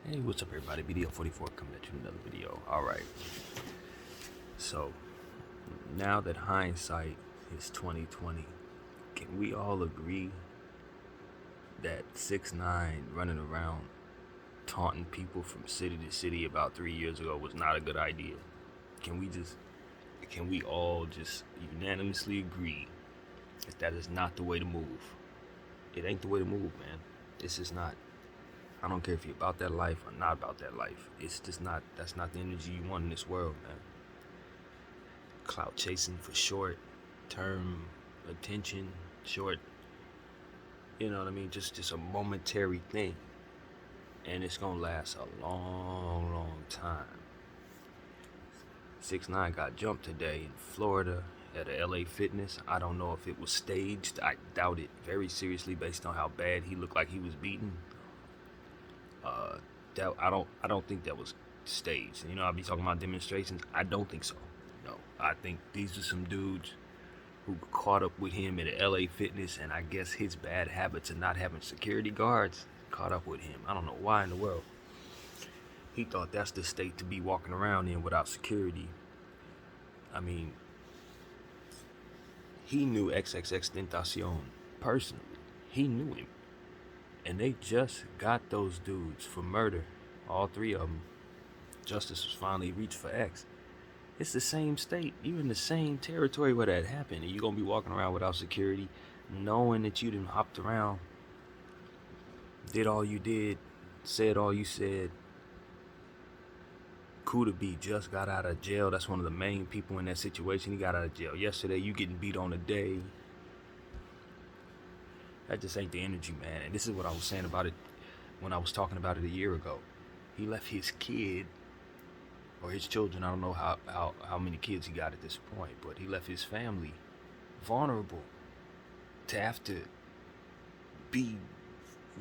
Hey, what's up, everybody? BDF 44 coming at you with another video. Alright, so now that hindsight is 2020, can we all agree that 6ix9ine running around taunting people from city to city about 3 years ago was not a good idea? Can we all just unanimously agree that is not the way to move? It ain't the way to move, man. It's just not. I don't care if you're about that life or not about that life. It's just not, that's not the energy you want in this world, man. Clout chasing for short term attention, short, you know what I mean? Just a momentary thing. And it's gonna last a long time. 6ix9ine got jumped today in Florida at a LA Fitness. I don't know if it was staged. I doubt it very seriously based on how bad he looked like he was beaten. I don't think that was staged. You know, I'll be talking about demonstrations. I don't think so. No, I think these are some dudes who caught up with him at LA Fitness, and I guess his bad habits of not having security guards caught up with him. I don't know why in the world he thought that's the state to be walking around in without security. I mean, he knew XXXTentacion personally. He knew him. And they just got those dudes for murder. All three of them. Justice was finally reached for X. It's the same state. You're in the same territory where that happened. And you're going to be walking around without security, knowing that you done hopped around, did all you did, said all you said. Kuda B just got out of jail. That's one of the main people in that situation. He got out of jail yesterday. You getting beat on a day. That just ain't the energy, man. And this is what I was saying about it when I was talking about it a year ago. He left his kid, or his children, I don't know how many kids he got at this point, but he left his family vulnerable to have to be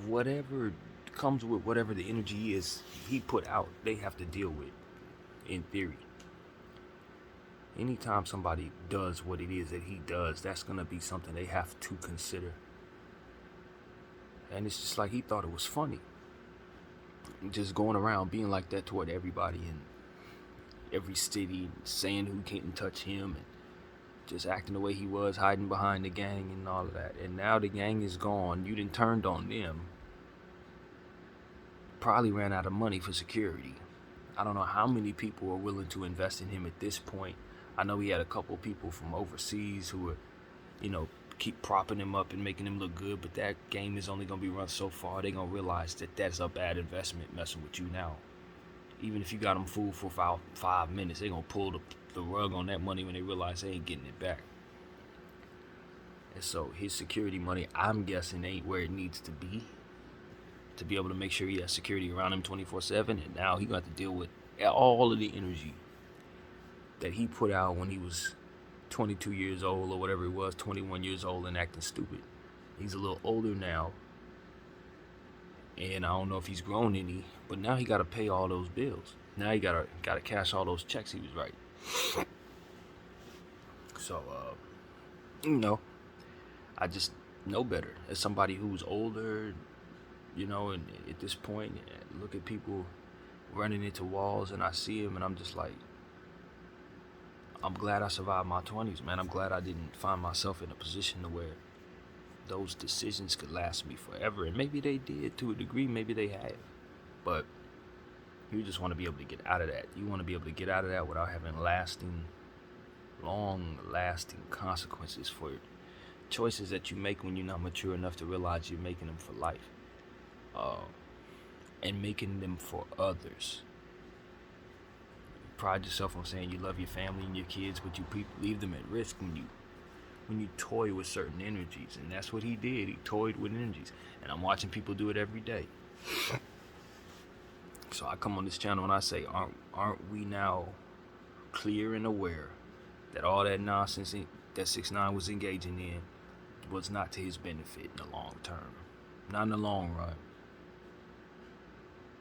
whatever comes with whatever the energy is he put out, they have to deal with, in theory. Anytime somebody does what it is that he does, that's going to be something they have to consider. And it's just like he thought it was funny. Just going around being like that toward everybody in every city, saying who can't touch him, and just acting the way he was, hiding behind the gang and all of that. And now the gang is gone. You done turned on them. Probably ran out of money for security. I don't know how many people are willing to invest in him at this point. I know he had a couple people from overseas who were, keep propping him up and making him look good, but that game is only going to be run so far. They're going to realize that that's a bad investment messing with you now. Even if you got them fooled for 5 minutes, they're going to pull the rug on that money when they realize they ain't getting it back. And so his security money, I'm guessing, ain't where it needs to be able to make sure he has security around him 24/7. And now he got to deal with all of the energy that he put out when he was 22 years old or whatever it was, 21 years old, and acting stupid. He's a little older now, and I don't know if he's grown any, but now he got to pay all those bills. Now he got to cash all those checks he was writing. So, I just know better. As somebody who's older, and at this point, look at people running into walls, and I see him, and I'm just like, I'm glad I survived my 20s, man. I'm glad I didn't find myself in a position to where those decisions could last me forever. And maybe they did to a degree, maybe they have. But you just want to be able to get out of that. You want to be able to get out of that without having long-lasting consequences for choices that you make when you're not mature enough to realize you're making them for life. And making them for others. Pride yourself on saying you love your family and your kids, but you leave them at risk when you toy with certain energies. And that's what he did. He toyed with energies. And I'm watching people do it every day. So I come on this channel and I say, aren't we now clear and aware that all that nonsense that 6ix9ine was engaging in was not to his benefit in the long term? Not in the long run.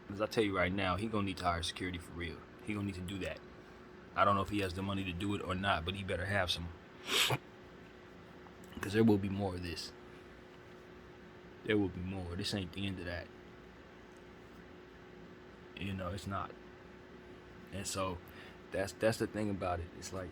Because I tell you right now, he gonna need to hire security for real. He gonna need to do that. I don't know if he has the money to do it or not, but he better have some. Because there will be more of this. There will be more. This ain't the end of that. It's not. And so that's the thing about it. It's like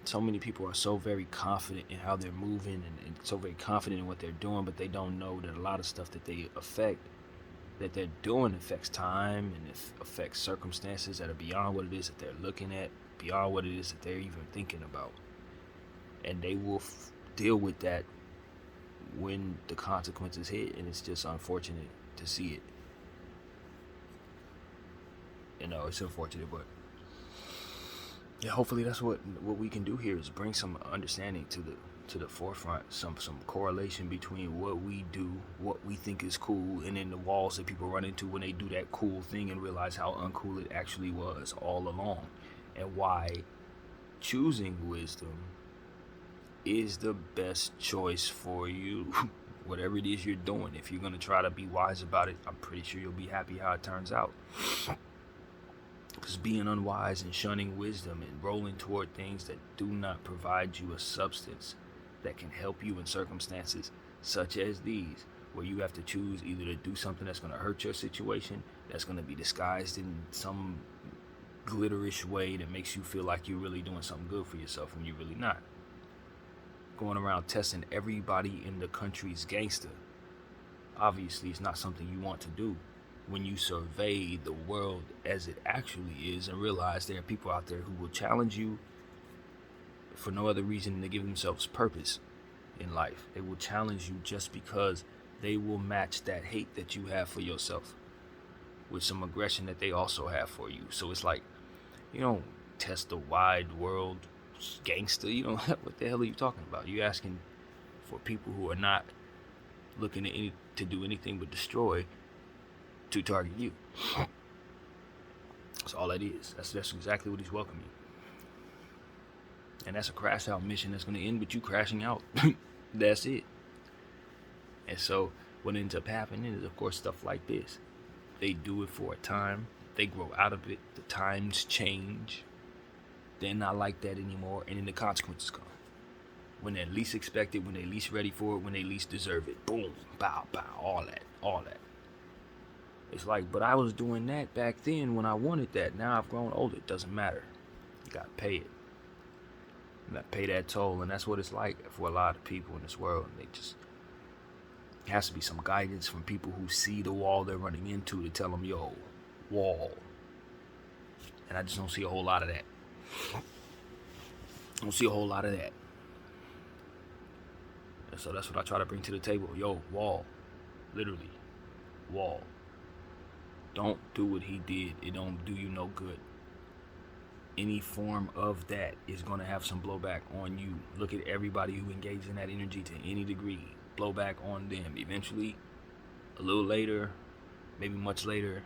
so many people are so very confident in how they're moving and so very confident in what they're doing, but they don't know that a lot of stuff that they're doing affects time and it affects circumstances that are beyond what it is that they're looking at, beyond what it is that they're even thinking about. And they will deal with that when the consequences hit, and it's just unfortunate to see it. It's unfortunate, but yeah, hopefully that's what we can do here is bring some understanding to the forefront, some correlation between what we do, what we think is cool, and then the walls that people run into when they do that cool thing and realize how uncool it actually was all along, and why choosing wisdom is the best choice for you. Whatever it is you're doing, if you're going to try to be wise about it, I'm pretty sure you'll be happy how it turns out. Because being unwise and shunning wisdom and rolling toward things that do not provide you a substance that can help you in circumstances such as these, where you have to choose either to do something that's going to hurt your situation, that's going to be disguised in some glitterish way that makes you feel like you're really doing something good for yourself when you're really not. Going around testing everybody in the country's gangster, obviously it's not something you want to do when you survey the world as it actually is and realize there are people out there who will challenge you for no other reason than to give themselves purpose in life. They will challenge you just because they will match that hate that you have for yourself with some aggression that they also have for you. So it's like, you don't test the wide world gangster. What the hell are you talking about? You're asking for people who are not looking to do anything but destroy to target you. That's all that is. That's exactly what he's welcoming. And that's a crash out mission that's going to end with you crashing out. That's it. And so what ends up happening is, of course, stuff like this. They do it for a time. They grow out of it. The times change. They're not like that anymore. And then the consequences come. When they're least expected, when they're least ready for it, when they least deserve it. Boom, bow, bow, all that. It's like, but I was doing that back then when I wanted that. Now I've grown older. It doesn't matter. You got to pay it. You got to pay that toll. And that's what it's like for a lot of people in this world. It has to be some guidance from people who see the wall they're running into to tell them, yo, wall. And I just don't see a whole lot of that. And so that's what I try to bring to the table. Yo, wall. Literally. Wall. Don't do what he did. It don't do you no good. Any form of that is going to have some blowback on you. Look at everybody who engages in that energy to any degree. Blowback on them. Eventually, a little later, maybe much later,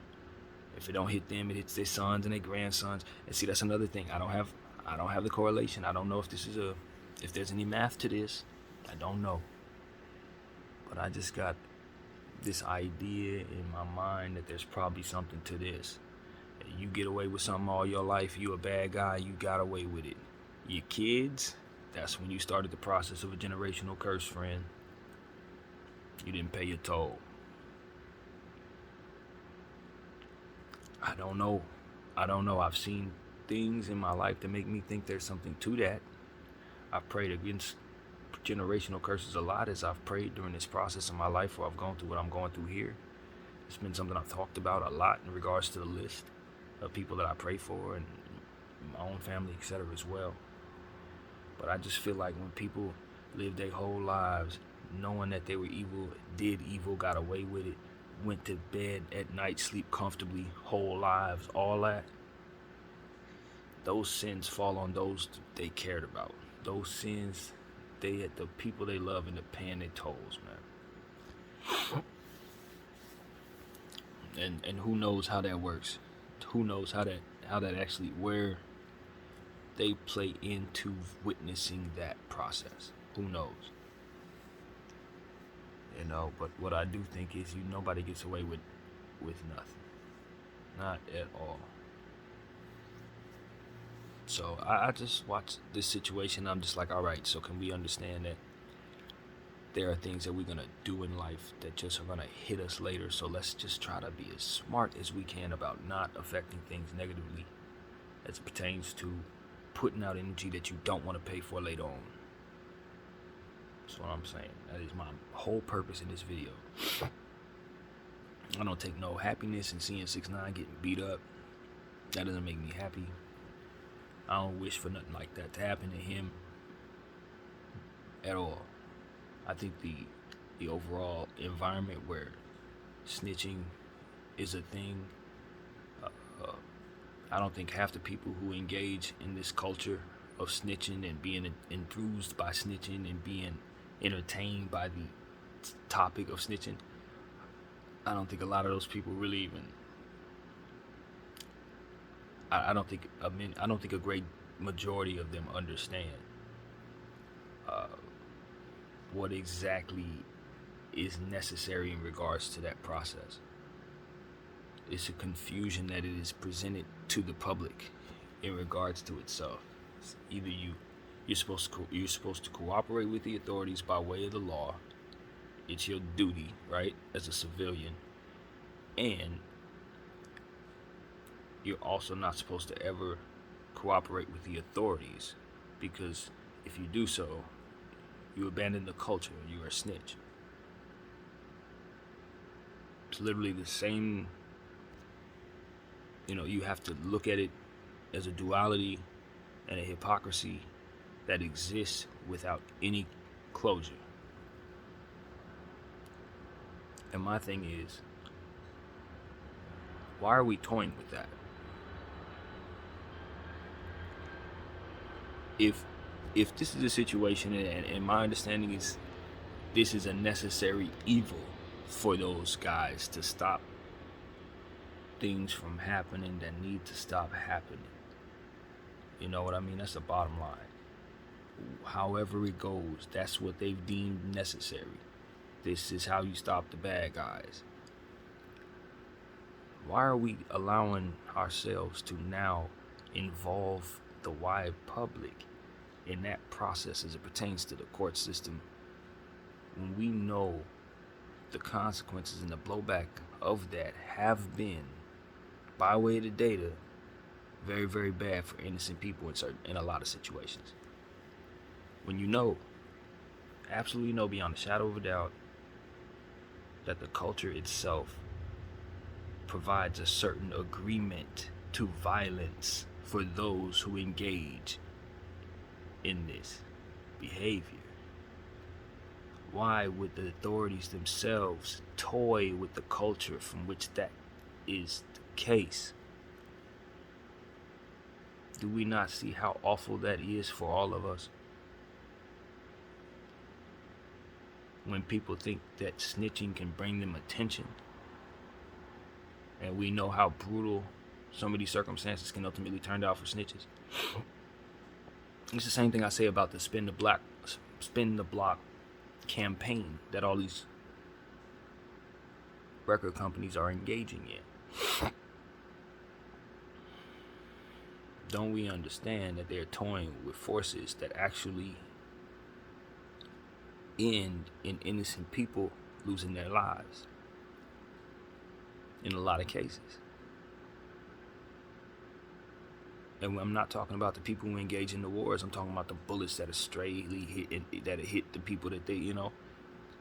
if it don't hit them, it hits their sons and their grandsons. And see, that's another thing. I don't have the correlation. I don't know if if there's any math to this. I don't know. But I just got this idea in my mind that there's probably something to this. You get away with something all your life, you a bad guy, you got away with it. Your kids, that's when you started the process of a generational curse, friend. You didn't pay your toll. I don't know. I've seen things in my life that make me think there's something to that. I've prayed against generational curses a lot as I've prayed during this process of my life, where I've gone through what I'm going through here. It's been something I've talked about a lot in regards to the list of people that I pray for and my own family, etc. as well. But I just feel like when people live their whole lives knowing that they were evil, did evil, got away with it, went to bed at night, sleep comfortably, whole lives, all that, those sins fall on those they cared about. Those sins, they had the people they love and the paying their tolls, man. And who knows how that works? Who knows how that actually, where they play into witnessing that process? Who knows? But what I do think is nobody gets away with nothing. Not at all. So I just watch this situation. I'm just like, all right, so can we understand that there are things that we're going to do in life that just are going to hit us later. So let's just try to be as smart as we can about not affecting things negatively as it pertains to putting out energy that you don't want to pay for later on. That's what I'm saying. That is my whole purpose in this video. I don't take no happiness in seeing 6ix9ine getting beat up. That doesn't make me happy. I don't wish for nothing like that to happen to him at all. I think the overall environment where snitching is a thing, I don't think half the people who engage in this culture of snitching and being enthused by snitching and being entertained by the topic of snitching, I don't think a lot of those people really even, I don't think a great majority of them understand what exactly is necessary in regards to that process. It's a confusion that it is presented to the public in regards to itself. It's either you're supposed to cooperate with the authorities by way of the law. It's your duty, right, as a civilian, and you're also not supposed to ever cooperate with the authorities, because if you do so, you abandon the culture. You are a snitch. It's literally the same. You have to look at it as a duality and a hypocrisy that exists without any closure. And my thing is, why are we toying with that? If this is a situation, and my understanding is this is a necessary evil for those guys to stop things from happening that need to stop happening. You know what I mean? That's the bottom line. However it goes, that's what they've deemed necessary. This is how you stop the bad guys. Why are we allowing ourselves to now involve the wide public in that process as it pertains to the court system, when we know the consequences and the blowback of that have been, by way of the data, very, very bad for innocent people in a lot of situations? When you know, absolutely know beyond a shadow of a doubt, that the culture itself provides a certain agreement to violence for those who engage in this behavior, why would the authorities themselves toy with the culture from which that is the case? Do we not see how awful that is for all of us? When people think that snitching can bring them attention, and we know how brutal some of these circumstances can ultimately turn out for snitches. It's the same thing I say about the spin the block campaign that all these record companies are engaging in. Don't we understand that they're toying with forces that actually end in innocent people losing their lives in a lot of cases? And I'm not talking about the people who engage in the wars. I'm talking about the bullets that are straightly hit the people that they,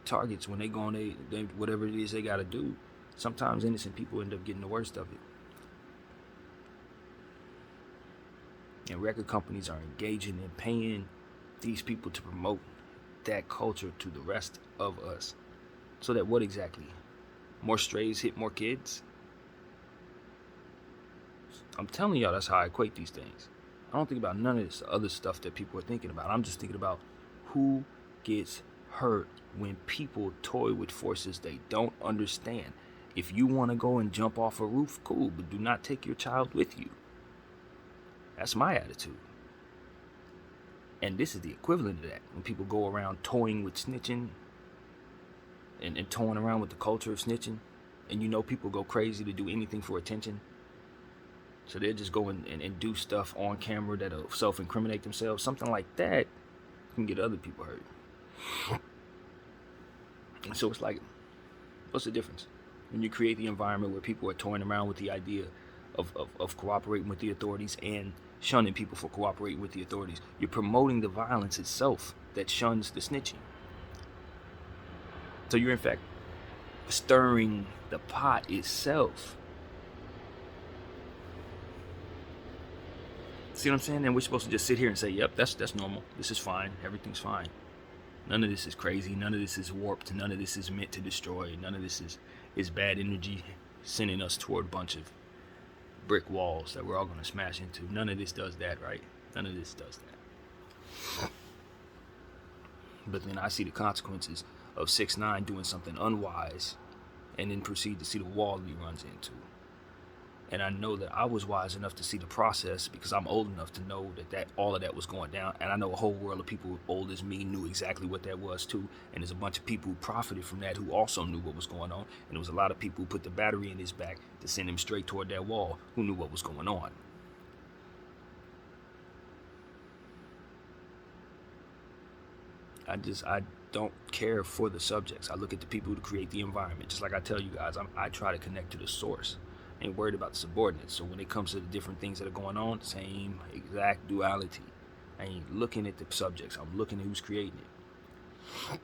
targets when they go on they whatever it is they got to do. Sometimes innocent people end up getting the worst of it. And record companies are engaging and paying these people to promote that culture to the rest of us. So that what exactly? More strays hit more kids? I'm telling y'all, that's how I equate these things. I don't think about none of this other stuff that people are thinking about. I'm just thinking about who gets hurt when people toy with forces they don't understand. If you want to go and jump off a roof, cool, but do not take your child with you. That's my attitude. And this is the equivalent of that. When people go around toying with snitching and toying around with the culture of snitching, and people go crazy to do anything for attention. So they'll just go and do stuff on camera that'll self-incriminate themselves. Something like that can get other people hurt. And so it's like, what's the difference? When you create the environment where people are toying around with the idea of cooperating with the authorities and shunning people for cooperating with the authorities, you're promoting the violence itself that shuns the snitching. So you're in fact stirring the pot itself. See what I'm saying? And we're supposed to just sit here and say, yep, that's normal. This is fine. Everything's fine. None of this is crazy. None of this is warped. None of this is meant to destroy. None of this is bad energy sending us toward a bunch of brick walls that we're all going to smash into. None of this does that, right? None of this does that. But then I see the consequences of 6ix9ine doing something unwise and then proceed to see the wall that he runs into. And I know that I was wise enough to see the process because I'm old enough to know that all of that was going down. And I know a whole world of people old as me knew exactly what that was too. And there's a bunch of people who profited from that who also knew what was going on. And there was a lot of people who put the battery in his back to send him straight toward that wall who knew what was going on. I don't care for the subjects. I look at the people who create the environment. Just like I tell you guys, I try to connect to the source. I ain't worried about the subordinates. So when it comes to the different things that are going on, same exact duality. I ain't looking at the subjects. I'm looking at who's creating it.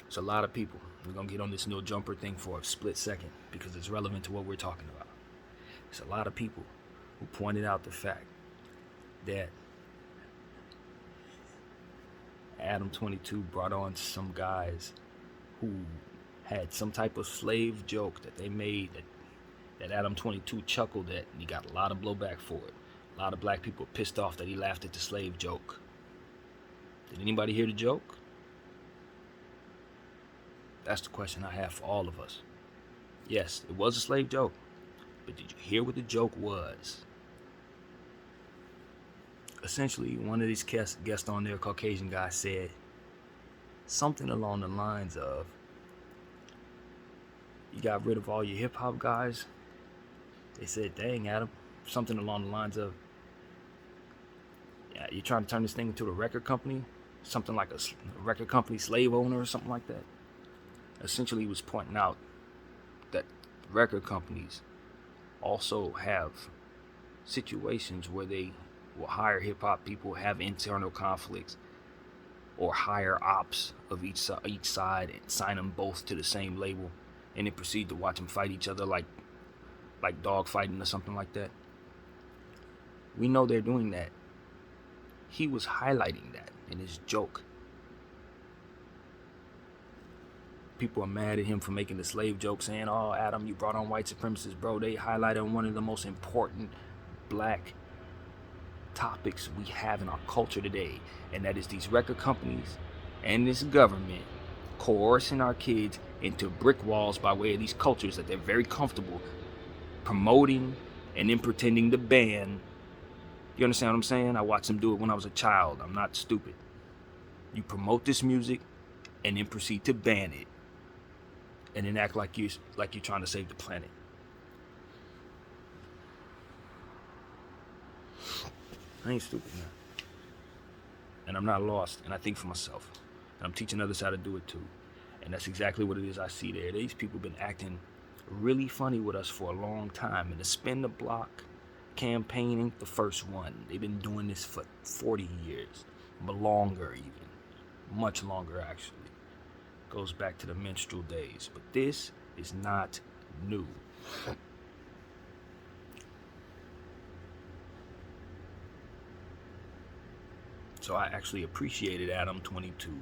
It's a lot of people. We're going to get on this no jumper thing for a split second because it's relevant to what we're talking about. It's a lot of people who pointed out the fact that Adam 22 brought on some guys who had some type of slave joke that they made that Adam 22 chuckled at, and he got a lot of blowback for it. A lot of black people were pissed off that he laughed at the slave joke. Did anybody hear the joke? That's the question I have for all of us. Yes, it was a slave joke, but did you hear what the joke was? Essentially, one of these guests on there, Caucasian guy, said something along the lines of, you got rid of all your hip-hop guys? They said, dang, Adam. Something along the lines of, yeah, you trying to turn this thing into a record company? Something like a record company slave owner or something like that? Essentially, he was pointing out that record companies also have situations where they will hire hip-hop people, have internal conflicts, or hire ops of each side and sign them both to the same label, and then proceed to watch them fight each other like dog fighting or something like that. We know they're doing that. He was highlighting that in his joke. People are mad at him for making the slave joke, saying, oh, Adam, you brought on white supremacists. Bro, they highlighted one of the most important black topics we have in our culture today, and that is these record companies and this government coercing our kids into brick walls by way of these cultures that they're very comfortable promoting and then pretending to ban. You understand what I'm saying? I watched them do it when I was a child. I'm not stupid. You promote this music and then proceed to ban it, and then act like you're trying to save the planet. I ain't stupid, man. And I'm not lost, and I think for myself. And I'm teaching others how to do it too. And that's exactly what it is I see there. These people have been acting really funny with us for a long time. And the spin the block campaign ain't the first one. They've been doing this for 40 years, but longer even. Much longer, actually. Goes back to the minstrel days. But this is not new. So I actually appreciated Adam 22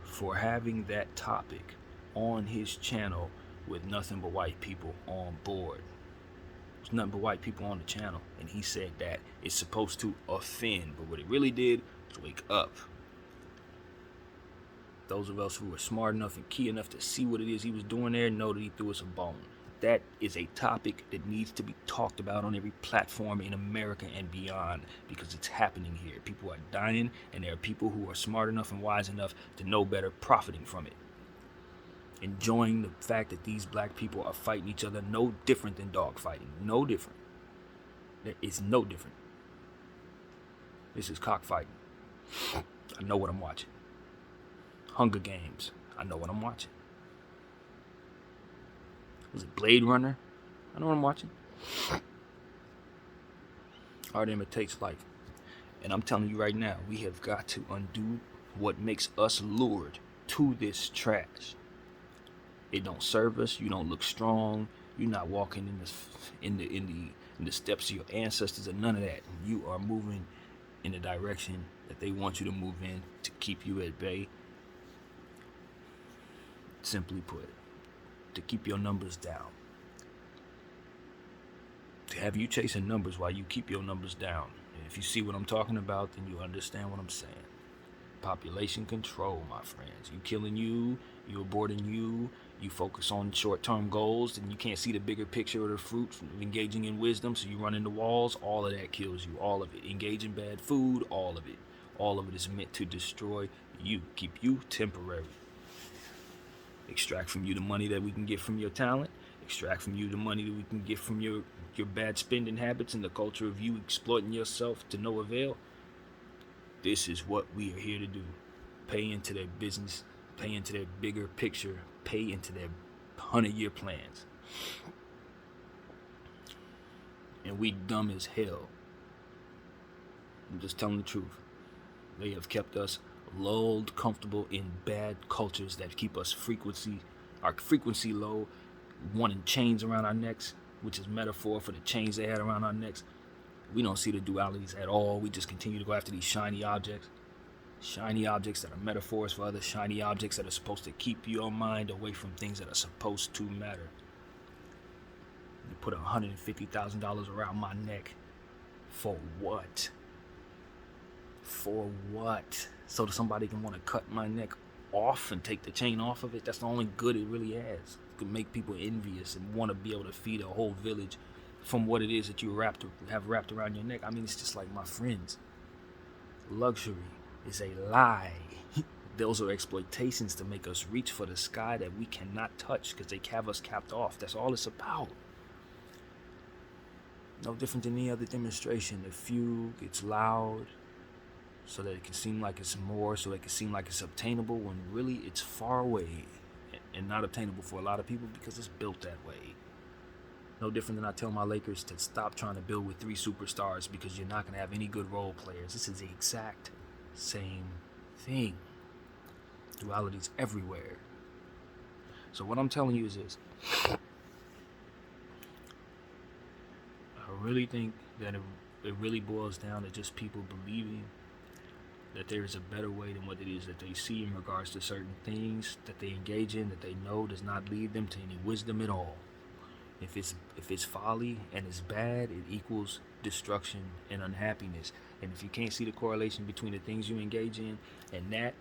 for having that topic on his channel with nothing but white people on board. There's nothing but white people on the channel, and he said that it's supposed to offend, but what it really did was wake up. Those of us who were smart enough and key enough to see what it is he was doing there know that he threw us a bone. That is a topic that needs to be talked about on every platform in America and beyond, because it's happening here. People are dying, and there are people who are smart enough and wise enough to know better, profiting from it. Enjoying the fact that these black people are fighting each other no different than dog fighting. No different. It's no different. This is cockfighting. I know what I'm watching. Hunger Games. I know what I'm watching. Was it Blade Runner? I know what I'm watching. Art imitates life. And I'm telling you right now, we have got to undo what makes us lured to this trash. It don't serve us. You don't look strong. You're not walking in the steps of your ancestors or none of that. You are moving in the direction that they want you to move in to keep you at bay. Simply put, to keep your numbers down. To have you chasing numbers while you keep your numbers down. And if you see what I'm talking about, then you understand what I'm saying. Population control, my friends. You killing you aborting you focus on short-term goals, and you can't see the bigger picture of the fruit of engaging in wisdom, so you run into walls. All of that kills you, all of it. Engage in bad food, all of it. All of it is meant to destroy you, keep you temporary. Extract from you the money that we can get from your talent. Extract from you the money that we can get from your bad spending habits and the culture of you exploiting yourself to no avail. This is what we are here to do. Pay into their business, pay into their bigger picture, pay into their 100-year plans. And we dumb as hell. I'm just telling the truth. They have kept us lulled, comfortable in bad cultures that keep our frequency low, wanting chains around our necks, which is metaphor for the chains they had around our necks. We don't see the dualities at all. We just continue to go after these shiny objects that are metaphors for other shiny objects that are supposed to keep your mind away from things that are supposed to matter. You put $150,000 around my neck for what? For what? So that somebody can want to cut my neck off and take the chain off of it? That's the only good it really has. It can make people envious and want to be able to feed a whole village from what it is that you have wrapped around your neck. I mean, it's just like, my friends, luxury is a lie. Those are exploitations to make us reach for the sky that we cannot touch because they have us capped off. That's all it's about. No different than any other demonstration. The few gets loud so that it can seem like it's more, so it can seem like it's obtainable, when really it's far away and not obtainable for a lot of people because it's built that way. No different than I tell my Lakers to stop trying to build with 3 superstars because you're not going to have any good role players. This is the exact same thing. Duality's everywhere. So what I'm telling you is this. I really think that it really boils down to just people believing that there is a better way than what it is that they see in regards to certain things that they engage in, that they know does not lead them to any wisdom at all. If it's folly and it's bad, it equals destruction and unhappiness. And if you can't see the correlation between the things you engage in and that,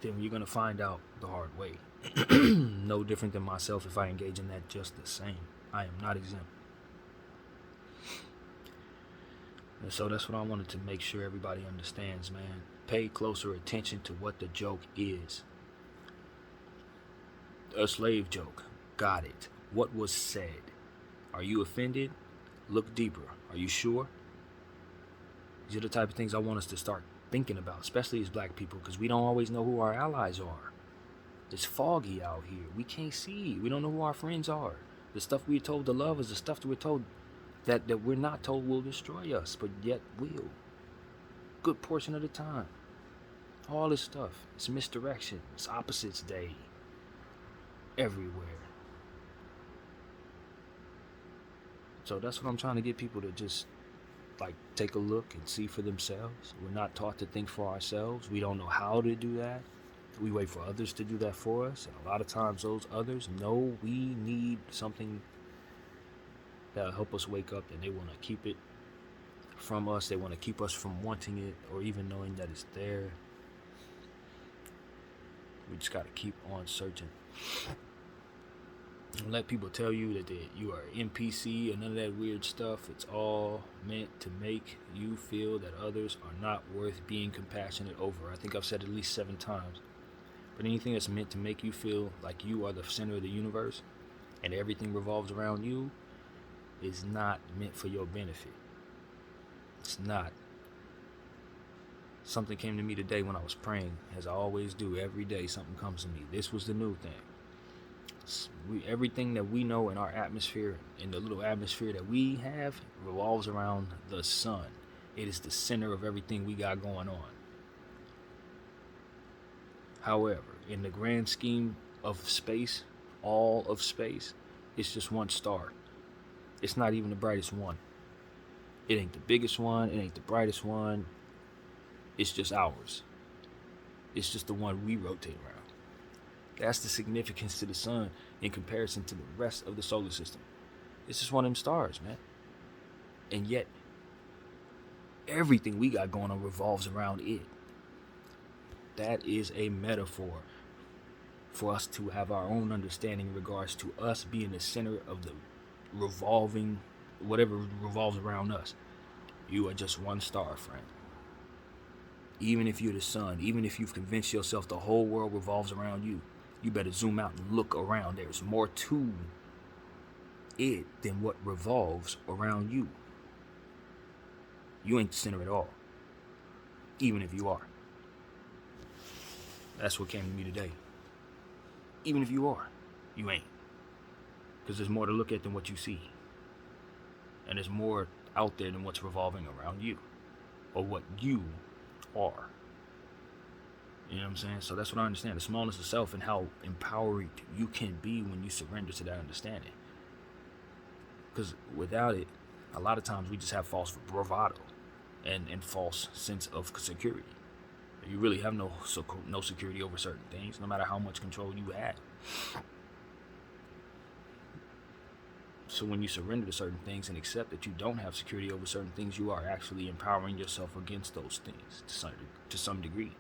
then you're going to find out the hard way. No different than myself if I engage in that just the same. I am not exempt. And so that's what I wanted to make sure everybody understands, man. Pay closer attention to what the joke is. A slave joke. Got it. What was said? Are you offended? Look deeper. Are you sure? These are the type of things I want us to start thinking about, especially as black people, because we don't always know who our allies are. It's foggy out here. We can't see. We don't know who our friends are. The stuff we're told to love is the stuff that we're told that we're not told will destroy us, but yet will. Good portion of the time. All this stuff. It's misdirection. It's opposites day. Everywhere. So that's what I'm trying to get people to just take a look and see for themselves. We're not taught to think for ourselves. We don't know how to do that. We wait for others to do that for us. And a lot of times those others know we need something that'll help us wake up, and they want to keep it from us. They want to keep us from wanting it or even knowing that it's there. We just got to keep on searching. And let people tell you that you are NPC and none of that weird stuff. It's all meant to make you feel that others are not worth being compassionate over. I think I've said it at least 7 times. But anything that's meant to make you feel like you are the center of the universe and everything revolves around you is not meant for your benefit. It's not. Something came to me today when I was praying, as I always do. Every day something comes to me. This was the new thing. Everything that we know in our atmosphere, in the little atmosphere that we have, revolves around the sun. It is the center of everything we got going on. However, in the grand scheme of space, all of space, it's just one star. It's not even the brightest one. It ain't the biggest one. It ain't the brightest one. It's just ours. It's just the one we rotate around. That's the significance to the sun in comparison to the rest of the solar system. It's just one of them stars, man. And yet, everything we got going on revolves around it. That is a metaphor for us to have our own understanding in regards to us being the center of the revolving, whatever revolves around us. You are just one star, friend. Even if you're the sun, even if you've convinced yourself the whole world revolves around you, you better zoom out and look around. There's more to it than what revolves around you. You ain't the center at all, even if you are. That's what came to me today. Even if you are, you ain't. Because there's more to look at than what you see. And there's more out there than what's revolving around you, or what you are. You know what I'm saying? So that's what I understand. The smallness of self and how empowered you can be when you surrender to that understanding. Because without it, a lot of times we just have false bravado and false sense of security. You really have no security over certain things, no matter how much control you have. So when you surrender to certain things and accept that you don't have security over certain things, you are actually empowering yourself against those things to some degree.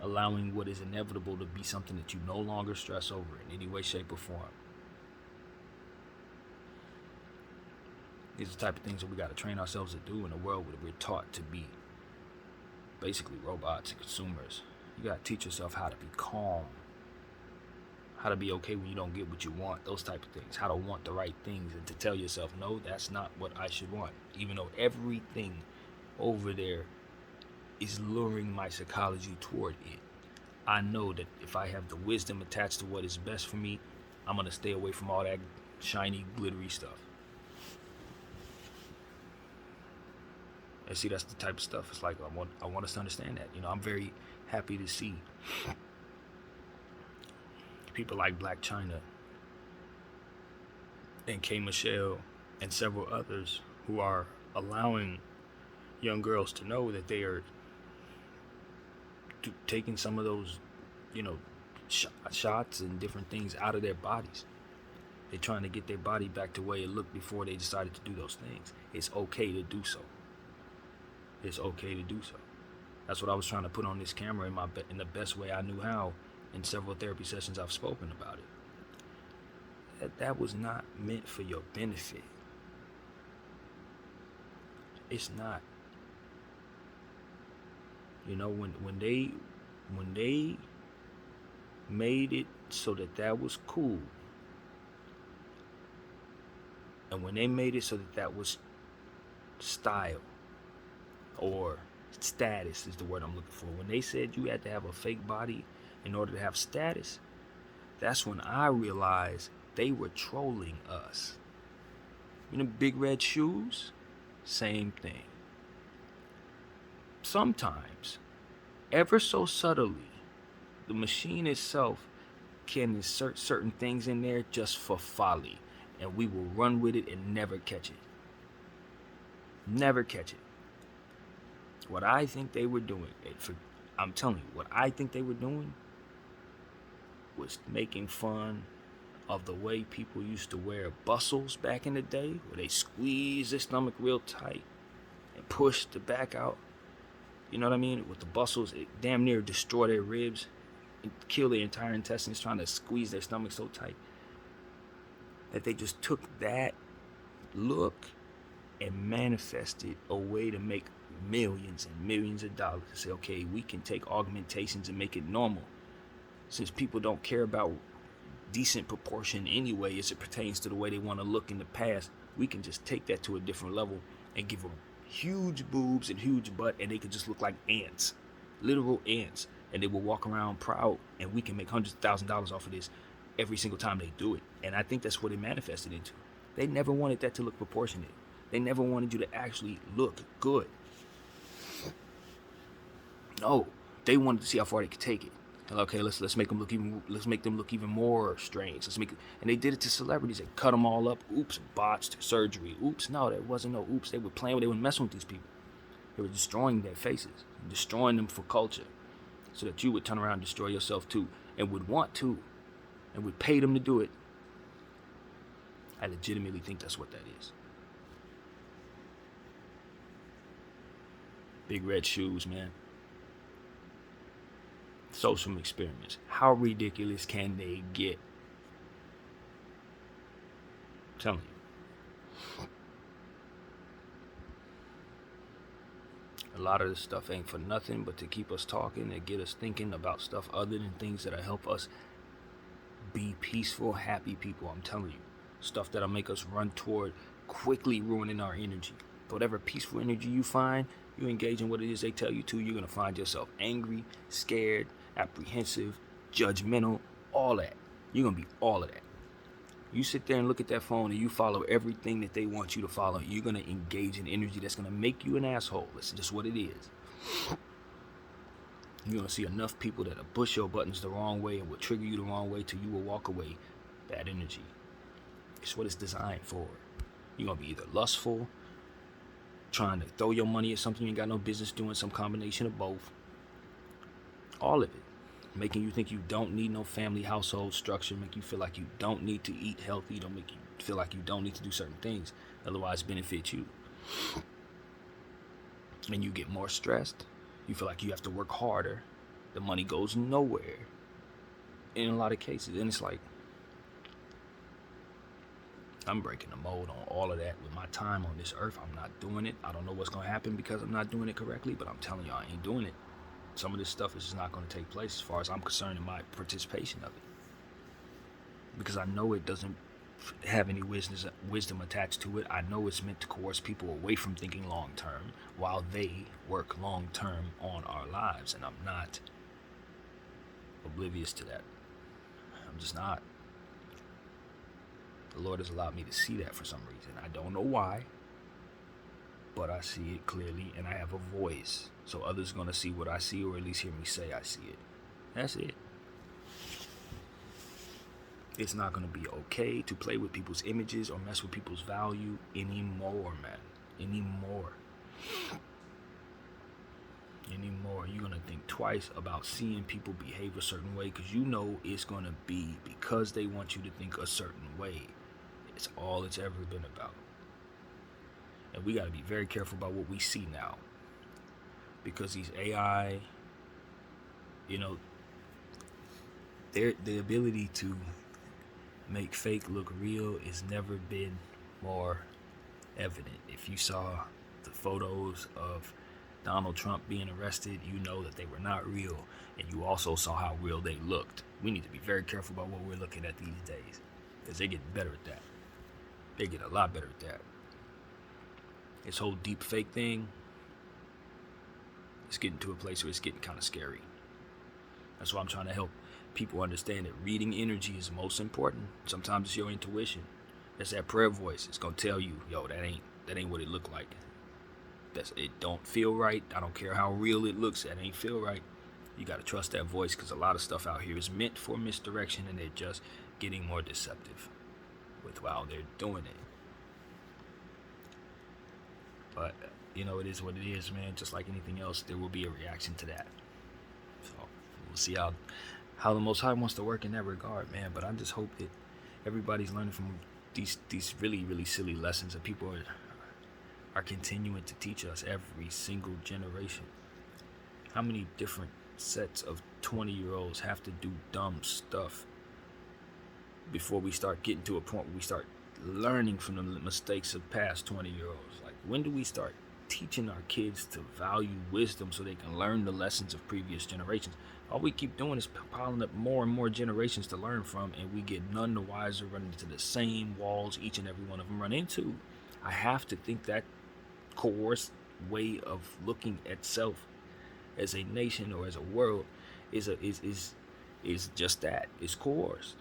Allowing what is inevitable to be something that you no longer stress over in any way, shape, or form. These are the type of things that we got to train ourselves to do in a world where we're taught to be basically robots and consumers. You got to teach yourself how to be calm, how to be okay when you don't get what you want, those type of things, how to want the right things, and to tell yourself, no, that's not what I should want, even though everything over there is luring my psychology toward it. I know that if I have the wisdom attached to what is best for me, I'm going to stay away from all that shiny, glittery stuff. And see, that's the type of stuff. It's like I want us to understand that. You know, I'm very happy to see people like Black China and K. Michelle and several others who are allowing young girls to know that they are taking some of those, shots and different things out of their bodies. They're trying to get their body back to where it looked before they decided to do those things. It's okay to do so. It's okay to do so. That's what I was trying to put on this camera in the best way I knew how. In several therapy sessions I've spoken about it. That was not meant for your benefit. It's not. You know, when they made it so that was cool, and when they made it so that was style, or status is the word I'm looking for. When they said you had to have a fake body in order to have status, that's when I realized they were trolling us. You know, big red shoes, same thing. Sometimes, ever so subtly, the machine itself can insert certain things in there just for folly, and we will run with it and never catch it. Never catch it. What I think they were doing, I'm telling you, what I think they were doing was making fun of the way people used to wear bustles back in the day, where they squeeze their stomach real tight and push the back out. You know what I mean? With the bustles, it damn near destroy their ribs and kill their entire intestines, trying to squeeze their stomach so tight that they just took that look and manifested a way to make millions and millions of dollars. To say, okay, we can take augmentations and make it normal. Since people don't care about decent proportion anyway as it pertains to the way they want to look in the past, we can just take that to a different level and give them huge boobs and huge butt, and they could just look like ants, literal ants, and they will walk around proud, and we can make hundreds of $1,000s off of this every single time they do it. And I think that's what it manifested into. They never wanted that to look proportionate. They never wanted you to actually look good. No, they wanted to see how far they could take it. Okay, let's make them look even more strange. And they did it to celebrities. They cut them all up. Oops, botched surgery. Oops, no, there wasn't no oops. They were playing. They were messing with these people. They were destroying their faces, destroying them for culture, so that you would turn around and destroy yourself too, and would want to, and would pay them to do it. I legitimately think that's what that is. Big red shoes, man. Social experiments. How ridiculous can they get? I'm telling you. A lot of this stuff ain't for nothing but to keep us talking and get us thinking about stuff other than things that'll help us be peaceful, happy people. I'm telling you. Stuff that'll make us run toward quickly ruining our energy. Whatever peaceful energy you find, you engage in what it is they tell you to, you're going to find yourself angry, scared, apprehensive, judgmental, all that. You're going to be all of that. You sit there and look at that phone and you follow everything that they want you to follow. You're going to engage in energy that's going to make you an asshole. That's just what it is. You're going to see enough people that'll push your buttons the wrong way and will trigger you the wrong way till you will walk away. Bad energy. It's what it's designed for. You're going to be either lustful, trying to throw your money at something you ain't got no business doing, some combination of both. All of it. Making you think you don't need no family household structure, make you feel like you don't need to eat healthy, don't make you feel like you don't need to do certain things, otherwise benefit you. And you get more stressed. You feel like you have to work harder. The money goes nowhere in a lot of cases. And it's like, I'm breaking the mold on all of that with my time on this earth. I'm not doing it. I don't know what's going to happen because I'm not doing it correctly, but I'm telling you, I ain't doing it. Some of this stuff is just not going to take place as far as I'm concerned in my participation of it. Because I know it doesn't have any wisdom attached to it. I know it's meant to coerce people away from thinking long term while they work long term on our lives. And I'm not oblivious to that. I'm just not. The Lord has allowed me to see that for some reason. I don't know why, but I see it clearly and I have a voice. So others are going to see what I see, or at least hear me say I see it. That's it. It's not going to be okay to play with people's images or mess with people's value anymore, man. Anymore. You're going to think twice about seeing people behave a certain way because you know it's going to be because they want you to think a certain way. It's all it's ever been about. And we got to be very careful about what we see now. Because these AI, the ability to make fake look real has never been more evident. If you saw the photos of Donald Trump being arrested, you know that they were not real. And you also saw how real they looked. We need to be very careful about what we're looking at these days. Because they're getting better at that. They get a lot better at that. This whole deep fake thing, it's getting to a place where it's getting kind of scary. That's why I'm trying to help people understand that reading energy is most important. Sometimes it's your intuition. That's that prayer voice. It's gonna tell you, yo, that ain't what it looked like. It don't feel right. I don't care how real it looks. That ain't feel right. You gotta trust that voice because a lot of stuff out here is meant for misdirection and they're just getting more deceptive with how they're doing it. But, it is what it is, man. Just like anything else, there will be a reaction to that. So, we'll see how the Most High wants to work in that regard, man. But I just hope that everybody's learning from these really, really silly lessons that people are continuing to teach us every single generation. How many different sets of 20-year-olds have to do dumb stuff before we start getting to a point where we start learning from the mistakes of past 20-year-olds? Like, when do we start teaching our kids to value wisdom so they can learn the lessons of previous generations? All we keep doing is piling up more and more generations to learn from, and we get none the wiser, running into the same walls each and every one of them run into. I have to think that coerced way of looking at self as a nation or as a world is just that. It's coerced.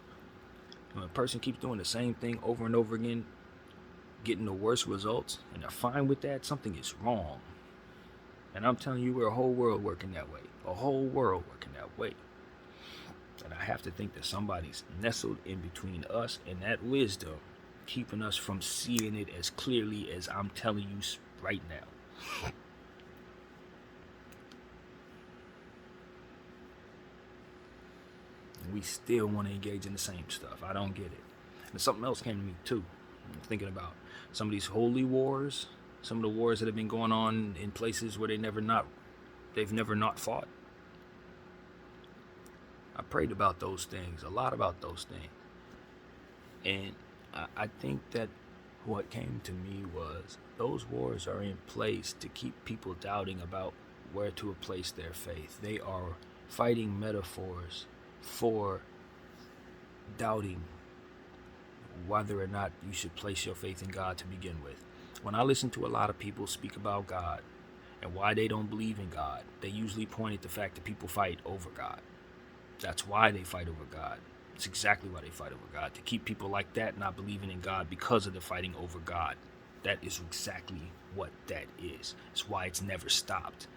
When a person keeps doing the same thing over and over again, getting the worst results, and they're fine with that, something is wrong. And I'm telling you, we're a whole world working that way. A whole world working that way. And I have to think that somebody's nestled in between us and that wisdom, keeping us from seeing it as clearly as I'm telling you right now. And we still want to engage in the same stuff. I don't get it. And something else came to me too. I'm thinking about some of these holy wars, some of the wars that have been going on in places where they've never not fought. I prayed about those things, a lot about those things. And I think that what came to me was those wars are in place to keep people doubting about where to place their faith. They are fighting metaphors for doubting whether or not you should place your faith in God to begin with. When I listen to a lot of people speak about God and why they don't believe in God, they usually point at the fact that people fight over God. That's why they fight over God. It's exactly why they fight over God, to keep people like that not believing in God because of the fighting over God. That is exactly what that is. It's why it's never stopped,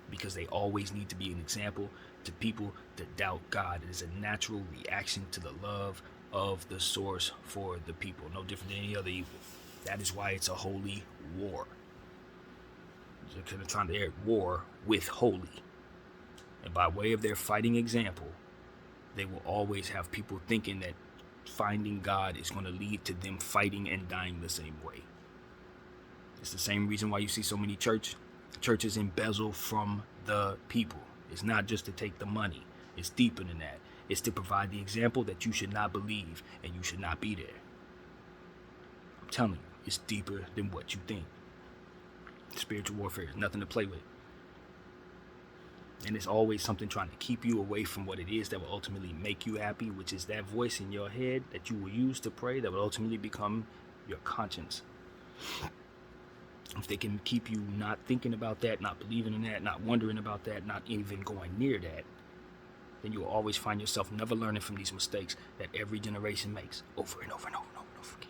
because they always need to be an example to people that doubt God. It is a natural reaction to the love of the source for the people, no different than any other evil. That is why it's a holy war. They're kind of trying to air war with holy. And by way of their fighting example, they will always have people thinking that finding God is going to lead to them fighting and dying the same way. It's the same reason why you see so many churches embezzle from the people. It's not just to take the money. It's deeper than that. It's to provide the example that you should not believe and you should not be there. I'm telling you, it's deeper than what you think. Spiritual warfare is nothing to play with. And it's always something trying to keep you away from what it is that will ultimately make you happy, which is that voice in your head that you will use to pray that will ultimately become your conscience. If they can keep you not thinking about that, not believing in that, not wondering about that, not even going near that, then you will always find yourself never learning from these mistakes that every generation makes over and over and over and over and over again.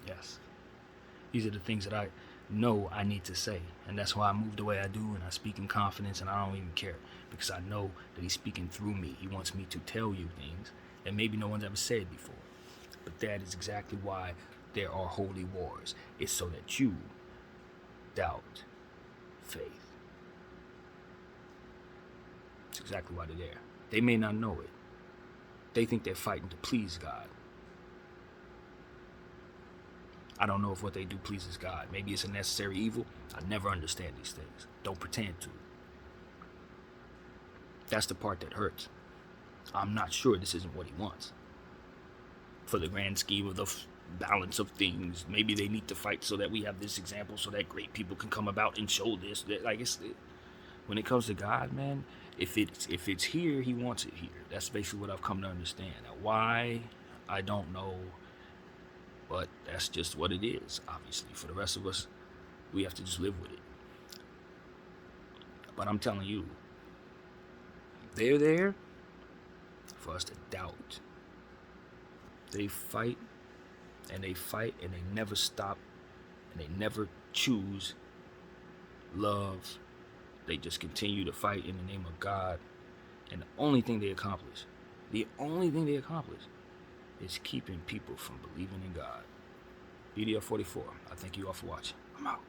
Yes. These are the things that I know I need to say. And that's why I move the way I do, and I speak in confidence, and I don't even care, because I know that he's speaking through me. He wants me to tell you things that maybe no one's ever said before. But that is exactly why there are holy wars. It's so that you doubt faith. It's exactly why they're there. They may not know it. They think they're fighting to please God. I don't know if what they do pleases God. Maybe it's a necessary evil. I never understand these things. Don't pretend to. That's the part that hurts. I'm not sure this isn't what he wants. For the grand scheme of the balance of things, maybe they need to fight so that we have this example, so that great people can come about and show this. When it comes to God, man, if it's here, he wants it here. That's basically what I've come to understand. Now, why? I don't know. But that's just what it is, obviously. For the rest of us, we have to just live with it. But I'm telling you, they're there for us to doubt. They fight, and they fight, and they never stop, and they never choose love. They just continue to fight in the name of God. And the only thing they accomplish is keeping people from believing in God. BDF 44, I thank you all for watching. I'm out.